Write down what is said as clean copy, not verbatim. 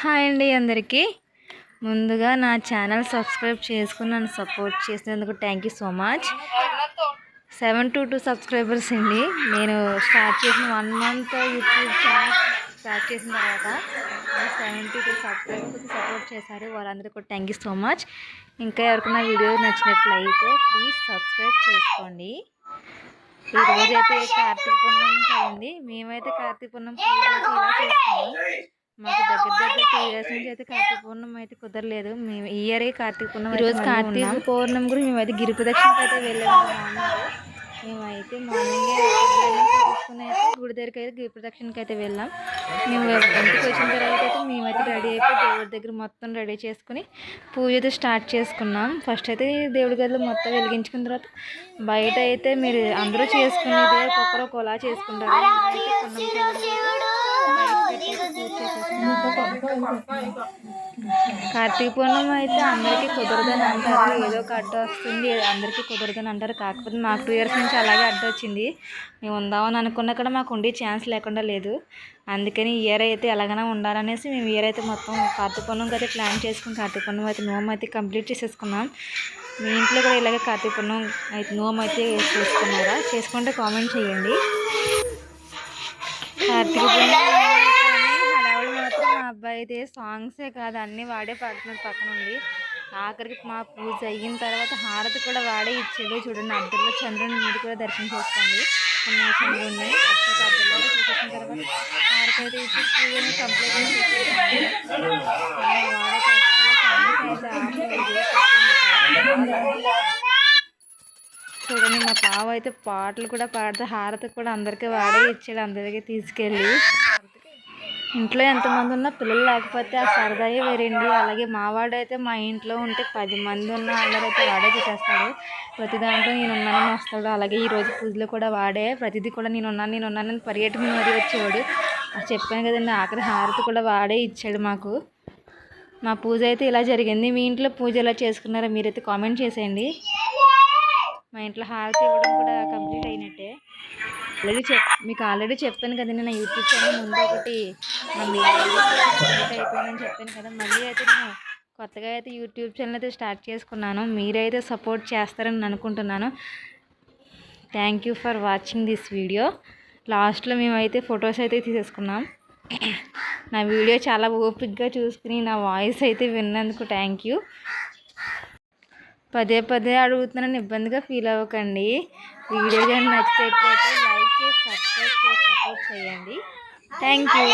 Hi అండి అందరికీ. ముందుగా నా ఛానల్ సబ్స్క్రైబ్ చేసుకుని నన్ను సపోర్ట్ చేసినందుకు thank you so much. 722 subscribers అండి. నేను స్టార్ట్ చేసిన 1 మంత్ యూట్యూబ్ ఛానల్ స్టార్ట్ చేసిన తర్వాత 72 సబ్స్క్రైబర్స్కి సపోర్ట్ చేశారు. వాళ్ళందరికీ కూడా థ్యాంక్ యూ సో మచ్. ఇంకా ఎవరికైనా వీడియో నచ్చినట్లయితే ప్లీజ్ సబ్స్క్రైబ్ చేసుకోండి. ఈరోజైతే కార్తీక పూర్ణిమ కదండి. మేమైతే కార్తీక పూర్ణిమ ఇలా చేస్తాము. మాకు దగ్గర 2 ఇయర్స్ నుంచి అయితే కార్తీక పూర్ణిమ అయితే కుదరలేదు. మేము ఈ ఇయరే కార్తీక పూర్ణిమ. ఈరోజు కార్తీక పౌర్ణమి కూడా మేమైతే గిరి ప్రదక్షిణకి అయితే వెళ్ళాము. మేమైతే మార్నింగే తీసుకుని అయితే గుడి దగ్గరికి అయితే గిరి ప్రదక్షిణకి అయితే వెళ్ళాం. మేము ఇంటికి వచ్చిన తర్వాత అయితే మేమైతే రెడీ అయిపోయి దేవుడి దగ్గర మొత్తం రెడీ చేసుకుని పూజ అయితే స్టార్ట్ చేసుకున్నాం. ఫస్ట్ అయితే దేవుడి గదిలో మొత్తం వెలిగించుకున్న తర్వాత బయట అయితే మీరు అందరూ చేసుకునేది ఒక్కొక్కరు ఒకలా చేసుకుంటారు. కార్తీక పూర్ణిమ అయితే అందరికీ కుదరదని అంటారు. ఏదో ఒక అడ్డు వస్తుంది, అందరికీ కుదరదని అంటారు. కాకపోతే మాకు 2 ఇయర్స్ నుంచి అలాగే అడ్డు వచ్చింది. మేము ఉందామని అనుకున్నా కూడా మాకు ఉండే ఛాన్స్ లేకుండా లేదు. అందుకని ఇయర్ అయితే ఎలాగైనా ఉండాలనేసి మేము ఇయర్ అయితే మొత్తం కార్తీక పూర్ణిమకి అయితే ప్లాన్ చేసుకుని కార్తీక పూర్ణిమ అయితే నోము అయితే కంప్లీట్ చేసేసుకున్నాం. మీ ఇంట్లో కూడా ఇలాగే కార్తీక పూర్ణిమ అయితే నోము అయితే చేసుకున్నారా? చేసుకుంటే కామెంట్ చేయండి. కార్తీక పూర్ణిమ హడావుడి మాత్రం మా అబ్బాయి అయితే సాంగ్సే కాదు అన్నీ వాడే పాడుతున్నాడు పక్కన ఉంది. ఆఖరికి మా పూజ అయిన తర్వాత హారతి కూడా వాడే ఇచ్చేది. చూడండి, అద్దరిలో చంద్రుని మీరు కూడా దర్శనం చేసుకోండి. చంద్రుడిని ఫస్ట్ అద్దరిలో చూసేసిన తర్వాత హారతి అయితే ఇచ్చి పూజని కంప్లీట్ చూడండి, మా పావ అయితే పాటలు కూడా పాడితే హారతి కూడా అందరికీ వాడే ఇచ్చాడు. అందరికీ తీసుకెళ్ళి ఇంట్లో ఎంతమంది ఉన్నా పిల్లలు లేకపోతే ఆ సరదాయే వేరండి. అలాగే మావాడైతే మా ఇంట్లో ఉంటే 10 మంది ఉన్న అందరైతే వాడే చేసేస్తాడు. ప్రతి దాంట్లో నేనున్నానని వస్తాడు. అలాగే ఈరోజు పూజలో కూడా వాడే ప్రతిదీ కూడా నేనున్నానని పరిగెట్టుకుని మరీ వచ్చేవాడు. చెప్పాను కదండి, ఆఖరి హారతి కూడా వాడే ఇచ్చాడు మాకు. మా పూజ అయితే ఇలా జరిగింది. మీ ఇంట్లో పూజ ఎలా చేసుకున్నారో మీరైతే కామెంట్ చేసేయండి. మా ఇంట్లో హారతి ఇవ్వడం కూడా కంప్లీట్ అయినట్టే. మీకు ఆల్రెడీ చెప్పాను కదండి, నా యూట్యూబ్ ఛానల్ ముందు ఒకటి కంప్లీట్ అయిపోయిందని చెప్పాను కదా. మళ్ళీ అయితే నేను కొత్తగా అయితే యూట్యూబ్ ఛానల్ అయితే స్టార్ట్ చేసుకున్నాను. మీరైతే సపోర్ట్ చేస్తారని అనుకుంటున్నాను. Thank you for watching this video. లాస్ట్లో మేమైతే ఫొటోస్ అయితే తీసేసుకున్నాం. నా వీడియో చాలా ఓపిక్గా చూసుకుని నా వాయిస్ అయితే విన్నందుకు థ్యాంక్ యూ. పదే అడుగుతున్నానని ఇబ్బందిగా ఫీల్ అవ్వకండి. వీడియో కానీ నచ్చినట్లయితే లైక్ చేసి సబ్స్క్రైబ్ చేసి సపోర్ట్ చేయండి. Thank you.